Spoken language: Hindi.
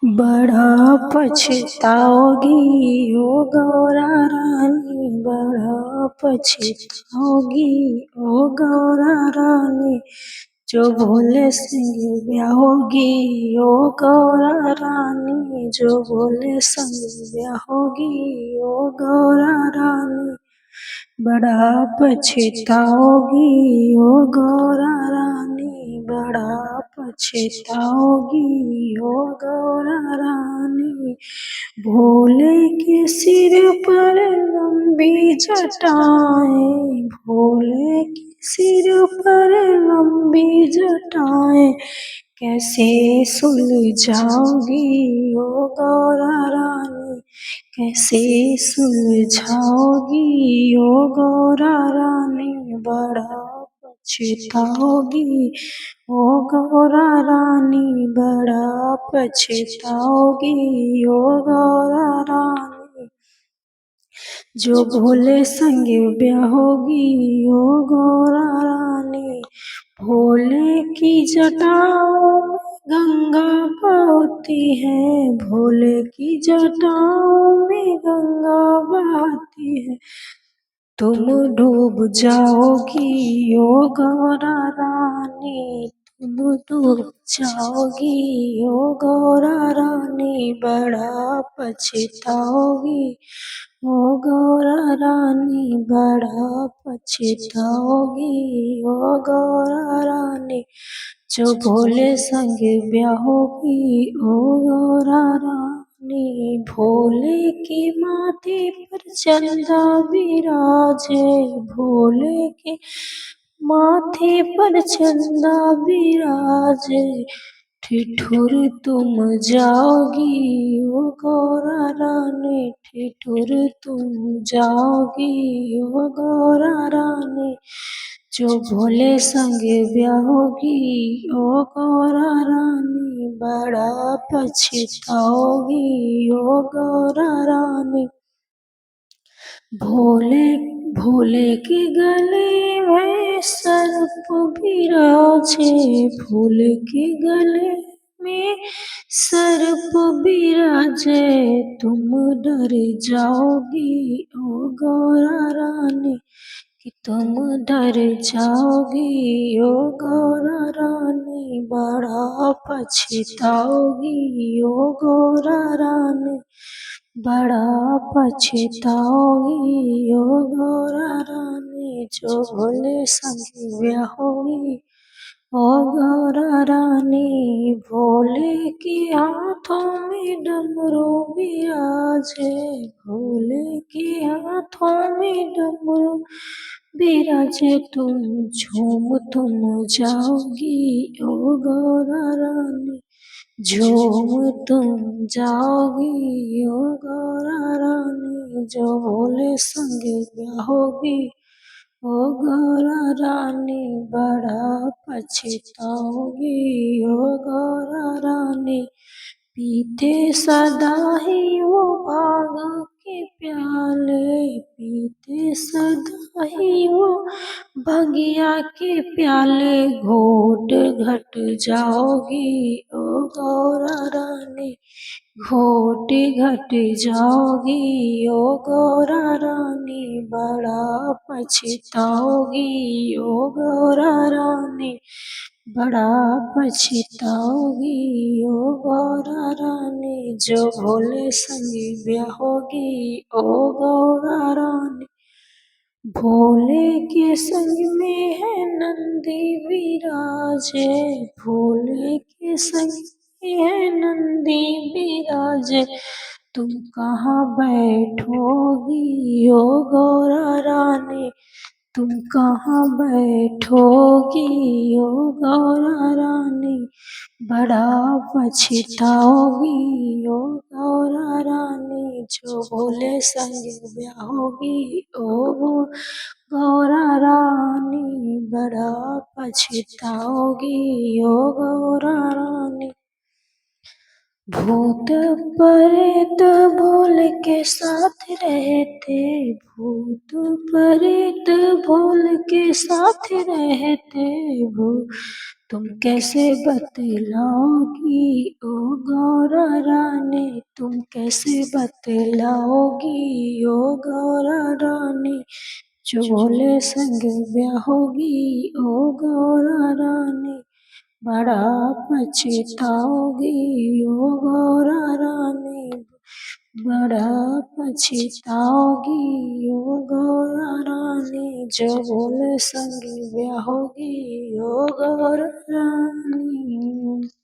बड़ा पछताओगी ओ गौरा रानी, बड़ा पछताओगी ओ गौरा रानी, जो भोले संग ब्याहोगी ओ गौरा रानी, जो भोले संग ब्याहोगी ओ गौरा रानी, बड़ा पछताओगी ओ गौरा रानी, बड़ा पछताओगी ओ गौरा रानी। भोले के सिर पर लंबी जटाएं, भोले के सिर पर लंबी जटाएं, कैसे सुलझाओगी ओ गौरा रानी, कैसे सुलझाओगी ओ गौरा रानी, बड़ा पछताओगी ओ गौरा रानी, बड़ा पछताओगी ओ गौरा रानी, जो भोले संग ब्याहोगी ओ गौरा रानी। भोले की जटाओं में गंगा बहती है, भोले की जटाओं में गंगा बहती है, तुम डूब जाओगी ओ गौरा रानी, तुम डूब जाओगी ओ गौरा रानी, बड़ा पछताओगी ओ गौरा रानी, बड़ा पछताओगी ओ गौरा रानी, जो भोले संग ब्याहोगी ओ गौरा रानी। भोले के माथे पर चंदा बिराजे, भोले के माथे पर चंदा बिराजे, ठिठुर तुम जाओगी ओ गौरा रानी, ठिठुर तुम जाओगी ओ गौरा रानी, जो भोले संग ब्याहोगी ओ गौरा रानी, बड़ा पछताओगी ओ गौरा रानी। भोले भोले के गले में सर्प बिराजे, भोले के गले में सर्प बिराजे, तुम डर जाओगी ओ गौरा रानी, कि तुम डर जाओगी ओ गौरा रानी, बड़ा पछताओगी ओ गौरा रानी, बड़ा पछताओगी ओ गौरा रानी, जो भोले संग ब्याहोगी ओ गौरा रानी। भोले के हाथों में डमरू बिराजे, भोले के हाथों में डमरू बिराजे, तुम जाओगी ओ गौरा रानी, झूम तुम जाओगी ओ गौरा रानी, जो भोले संग ब्याहोगी ओ गौरा रानी, बड़ा पछताओगी ओ गौरा रानी। पीते सदा ही वो भांग के प्याले, पीते सदा ही वो भंगिया के प्याले, घोट घट जाओगी ओ गौरा रानी, घोट घट जाओगी ओ गौरा रानी, बड़ा पछताओगी ओ गौरा रानी, बड़ा पछताओगी ओ गौरा रानी, जो भोले संग ब्याहोगी ओ गौरा रानी। भोले के संग में है नंदी विराजे, भोले के संग में है नंदी विराजे, तुम कहाँ बैठोगी ओ गौरा रानी, तुम कहाँ बैठोगी ओ गौरा रानी, बड़ा पछताओगी ओ गौरा रानी, जो भोले संग ब्याहोगी ओ गौरा रानी, बड़ा पछताओगी ओ गौरा रानी। भूत प्रेत भोले के साथ रहते, भूत प्रेत भोले के साथ रहते, भूत तुम कैसे बतलाओगी ओ गौरा रानी, तुम कैसे बतलाओगी ओ गौरा रानी, जो भोले संग ब्याहोगी ओ गौरा रानी, बड़ा पछताओगी ओ गौरा रानी, बड़ा पछताओगी ओ गौरा रानी, जो भोले संग ब्याहोगी ओ गौरा रानी।